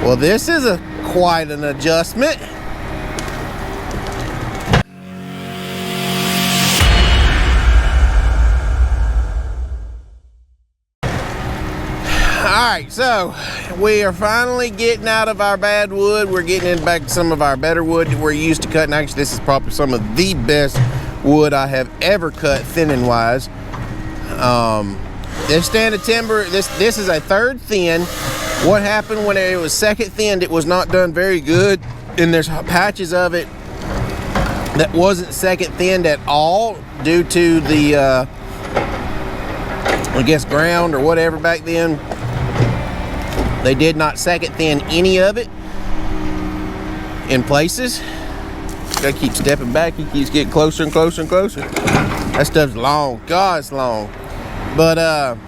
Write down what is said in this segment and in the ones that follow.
Well, this is quite an adjustment. Alright, so we are finally getting out of our bad wood. We're getting in back to some of our better wood that we're used to cutting. Actually, this is probably some of the best wood I have ever cut thinning wise. This stand of timber, this is a third thin. What happened when it was second thinned, it was not done very good, and there's patches of it that wasn't second thinned at all due to the I guess ground or whatever back then. They did not second thin any of it in places. Gotta keep stepping back. He keeps getting closer and closer and closer. That stuff's long. God, it's long. But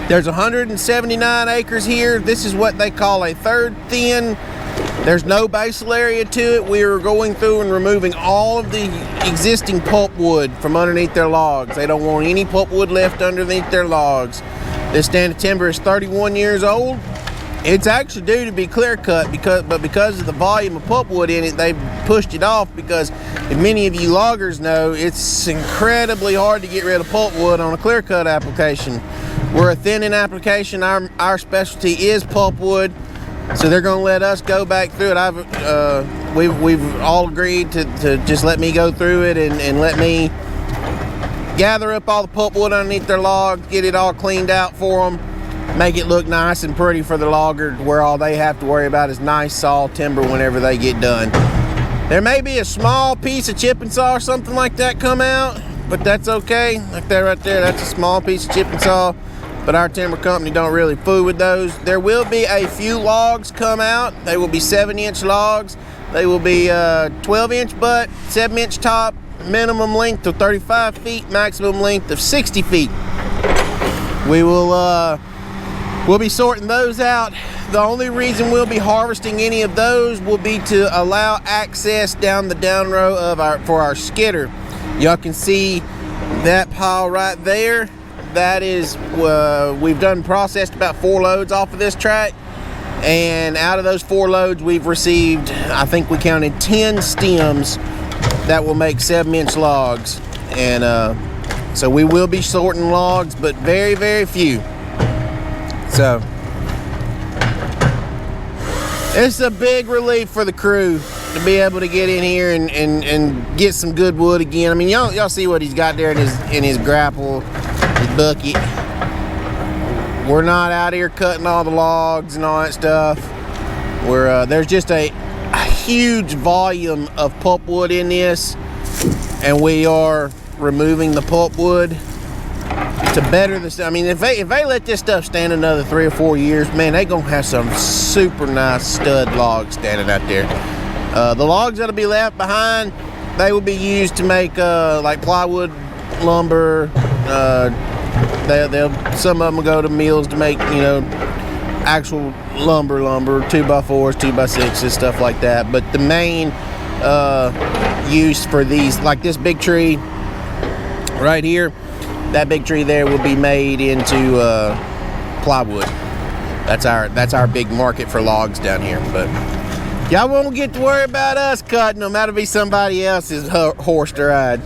there's 179 acres here. This is what they call a third thin. There's no basal area to it. We are going through and removing all of the existing pulpwood from underneath their logs. They don't want any pulpwood left underneath their logs. This stand of timber is 31 years old. It's actually due to be clear cut, but because of the volume of pulpwood in it, they've pushed it off, because if many of you loggers know, it's incredibly hard to get rid of pulpwood on a clear cut application. We're a thinning application. Our specialty is pulpwood, so they're going to let us go back through it. We've all agreed to just let me go through it and let me gather up all the pulpwood underneath their logs, get it all cleaned out for them, make it look nice and pretty for the logger, where all they have to worry about is nice saw timber whenever they get done. There may be a small piece of chip and saw or something like that come out, but that's okay. Like that right there, that's a small piece of chip and saw, but our timber company don't really fool with those. There will be a few logs come out. They will be 7-inch logs. They will be 12-inch butt, 7-inch top, minimum length of 35 feet, maximum length of 60 feet. We'll be sorting those out. The only reason we'll be harvesting any of those will be to allow access down the down row for our skidder. Y'all can see that pile right there. That is, we've processed about 4 loads off of this track, and out of those 4 loads we've received, I think we counted 10 stems that will make 7-inch logs. And so we will be sorting logs, but very, very few. So it's a big relief for the crew to be able to get in here and get some good wood again. I mean, y'all see what he's got there in his grapple, his bucket. We're not out here cutting all the logs and all that stuff. There's just a huge volume of pulpwood in this, and we are removing the pulpwood to better this. I mean, if they let this stuff stand another 3 or 4 years, man, they gonna have some super nice stud logs standing out there. The logs that'll be left behind, they will be used to make like plywood, lumber. Some of them will go to mills to make, you know, actual lumber, 2x4s, 2x6s, stuff like that. But the main use for these, like this big tree right here, that big tree there will be made into plywood. That's our big market for logs down here. But y'all won't get to worry about us cutting them. That'll be somebody else's horse to ride.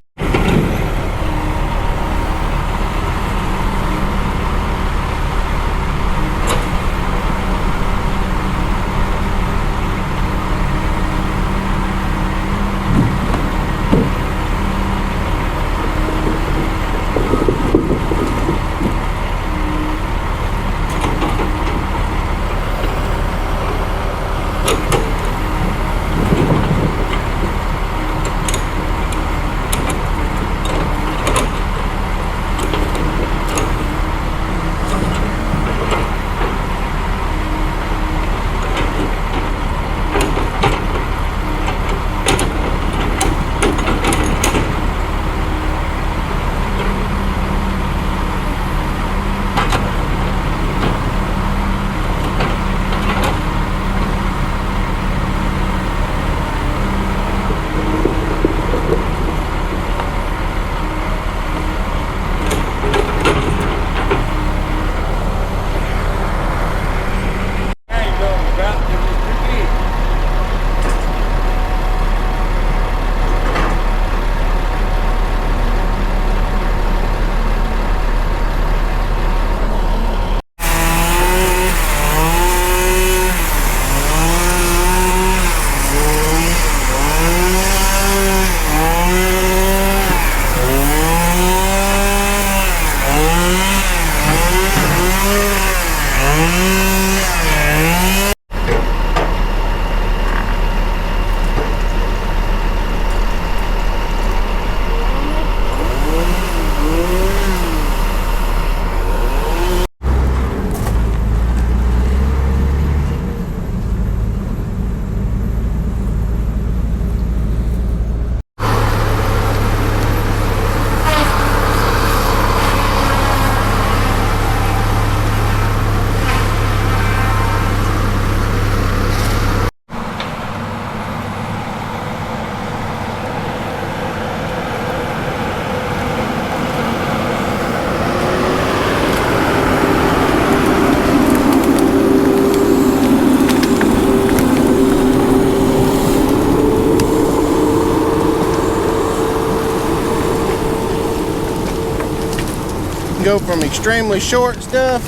go from extremely short stuff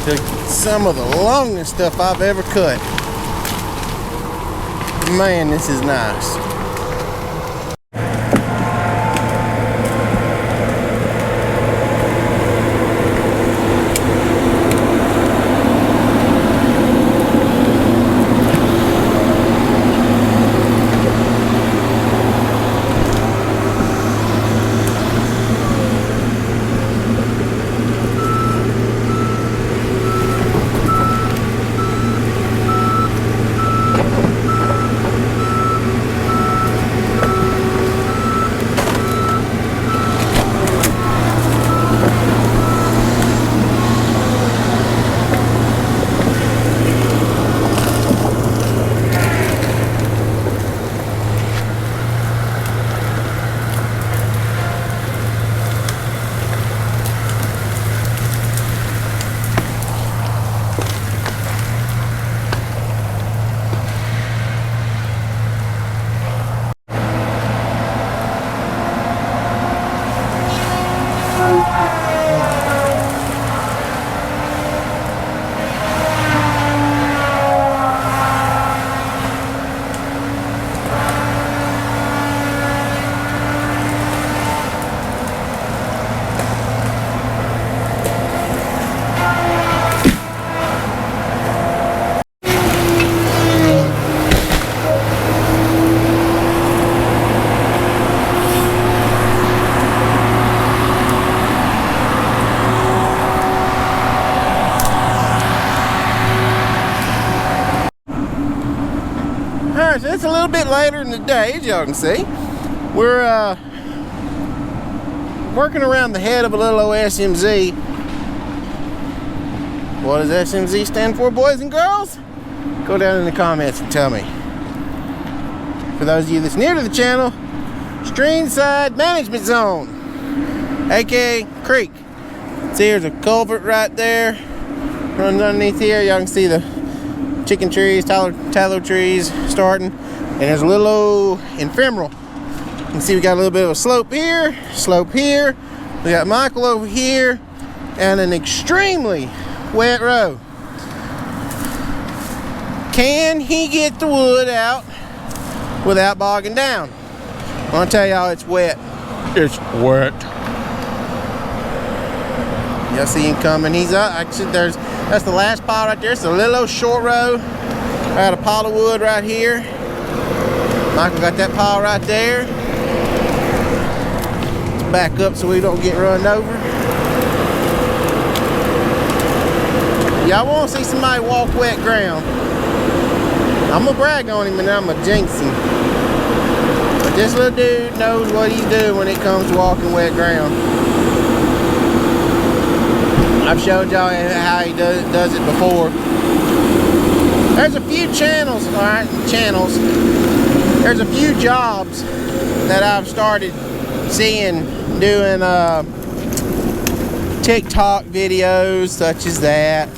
to some of the longest stuff I've ever cut. Man, this is nice. Alright, so it's a little bit later in the day, as y'all can see. We're working around the head of a little old SMZ. What does SMZ stand for, boys and girls? Go down in the comments and tell me. For those of you that's new to the channel, Stream Side Management Zone, aka creek. See, there's a culvert right there, runs underneath here. Y'all can see the chicken trees, tallow trees starting, and there's a little old ephemeral. You can see we got a little bit of a slope here, we got Michael over here, and an extremely wet road. Can he get the wood out without bogging down? I'm gonna tell y'all, it's wet. It's wet. Y'all see him coming. He's up. Actually, that's the last pile right there. It's a little old short road. I got a pile of wood right here. Michael got that pile right there. Let's back up so we don't get run over. Y'all want to see somebody walk wet ground? I'm gonna brag on him and I'm gonna jinx him. But this little dude knows what he's doing when it comes to walking wet ground. I've showed y'all how he does it before. There's a few channels, there's a few jobs that I've started seeing doing TikTok videos such as that.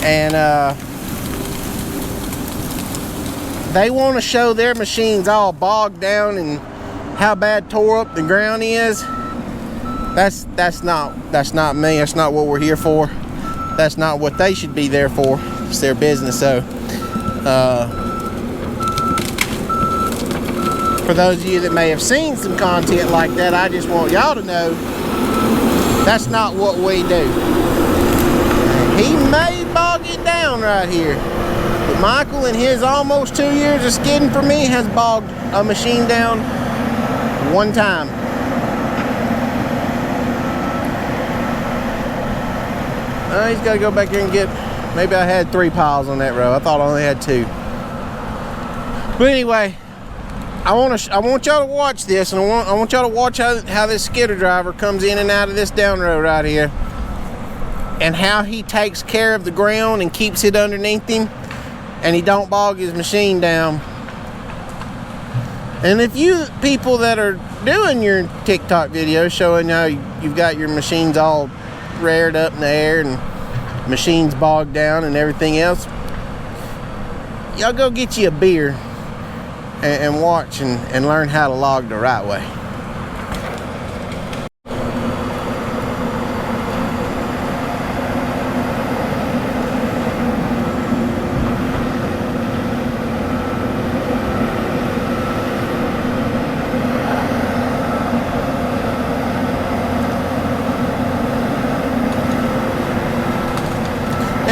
And they want to show their machines all bogged down and how bad tore up the ground is. That's not me. That's not what we're here for. That's not what they should be there for. It's their business. So for those of you that may have seen some content like that, I just want y'all to know that's not what we do. He may bog it down right here, but Michael, in his almost 2 years of skidding for me, has bogged a machine down one time. He's got to go back here and get, maybe I had 3 piles on that row. I thought I only had 2. But anyway, I want y'all to watch this, and I want y'all to watch how this skidder driver comes in and out of this down row right here, and how he takes care of the ground and keeps it underneath him, and he don't bog his machine down. And if you people that are doing your TikTok videos showing how you've got your machines all reared up in the air and machines bogged down and everything else, y'all go get you a beer and watch and learn how to log the right way.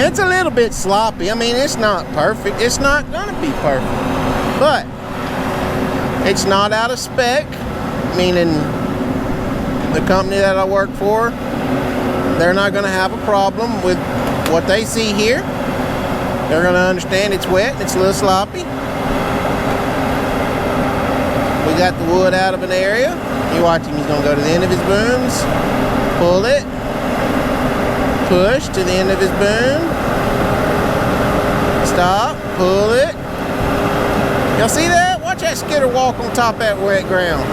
It's a little bit sloppy. I mean, it's not perfect. It's not gonna be perfect, but it's not out of spec, meaning the company that I work for, they're not gonna have a problem with what they see here. They're gonna understand it's wet and it's a little sloppy. We got the wood out of an area. You watch him, he's gonna go to the end of his booms, pull it, push to the end of his boom, stop, pull it. Y'all see that? Watch that skidder walk on top of that wet ground.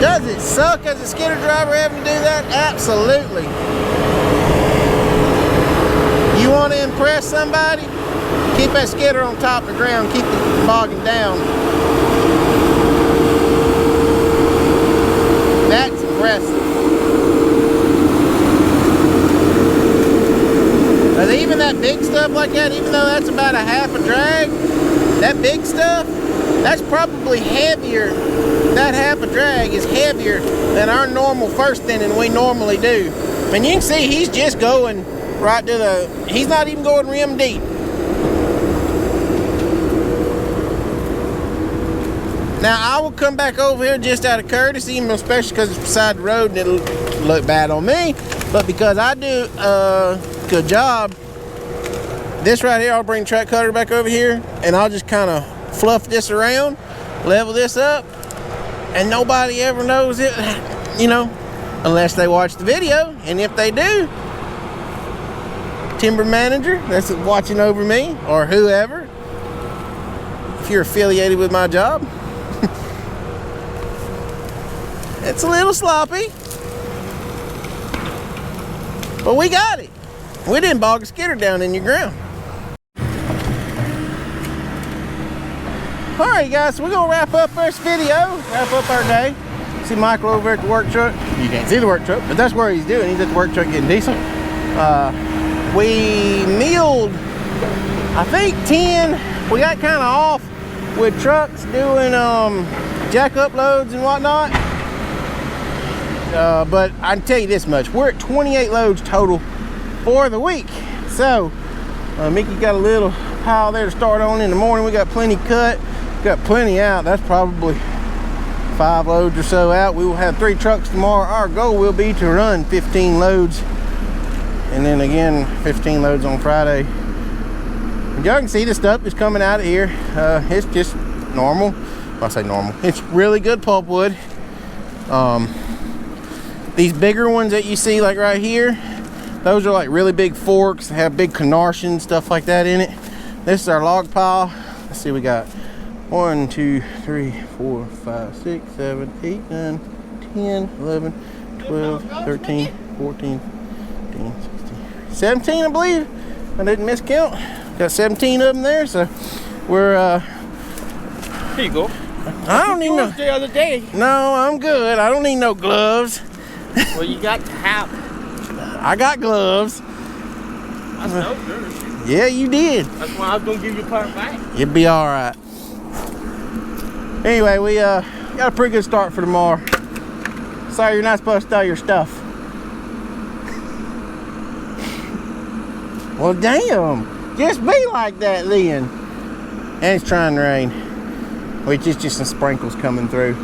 Does it suck as a skidder driver having to do that? Absolutely. You want to impress somebody? Keep that skidder on top of the ground, keep it bogging down. That's impressive. But even that big stuff like that, even though that's about a half a drag, that big stuff, that's probably heavier. That half a drag is heavier than our normal first thinning we normally do. And you can see he's just going right to the, he's not even going rim deep. Now I will come back over here just out of courtesy, especially because it's beside the road and it'll look bad on me. But because I do a good job, this right here, I'll bring the track cutter back over here and I'll just kind of fluff this around, level this up, and nobody ever knows it, you know, unless they watch the video. And if they do, timber manager that's watching over me or whoever, if you're affiliated with my job, it's a little sloppy, but we got it. We didn't bog a skidder down in your ground. All right, guys, so we're gonna wrap up this video, wrap up our day. See Michael over at the work truck. You can't see the work truck, but that's where he's doing. He's at the work truck getting diesel. We milled, I think 10. We got kind of off with trucks doing jack up loads and whatnot. But I can tell you this much, we're at 28 loads total for the week. So Mickey's got a little pile there to start on in the morning. We got plenty cut, got plenty out. That's probably 5 loads or so out. We will have 3 trucks tomorrow. Our goal will be to run 15 loads and then again 15 loads on Friday. And y'all can see the stuff is coming out of here. It's just normal. I say normal, it's really good pulpwood. These bigger ones that you see like right here, those are like really big forks. They have big canarsion, stuff like that in it. This is our log pile. Let's see, we got 1, 2, 3, 4, 5, 6, 7, 8, 9, 10, 11, 12, 13, 14, 15, 16, 17, I believe. I didn't miscount. Got 17 of them there, so we're Here you go. I don't need no. The other day. No, I'm good. I don't need no gloves. Well, you got to have. I got gloves. I know, sure. Yeah, you did. That's why I was gonna give you a part back. You'll be all right. Anyway, we got a pretty good start for tomorrow. Sorry, you're not supposed to throw your stuff. Well, damn. Just be like that then. And it's trying to rain, which is just some sprinkles coming through.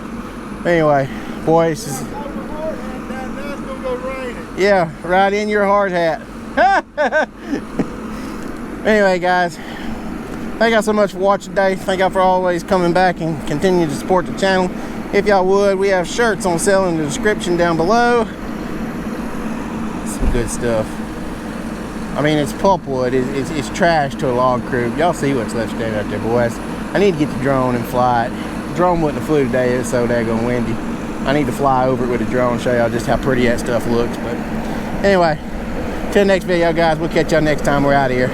Anyway, boys. Yeah, right in your hard hat. Anyway, guys, thank y'all so much for watching today. Thank y'all for always coming back and continue to support the channel. If y'all would, we have shirts on sale in the description down below. Some good stuff. I mean, it's pulpwood. It's trash to a log crew. Y'all see what's left standing out there, boys. I need to get the drone and fly it. The drone wouldn't have flew today. It's so daggone windy. I need to fly over it with a drone, show y'all just how pretty that stuff looks. But anyway, till the next video, guys, we'll catch y'all next time. We're out of here.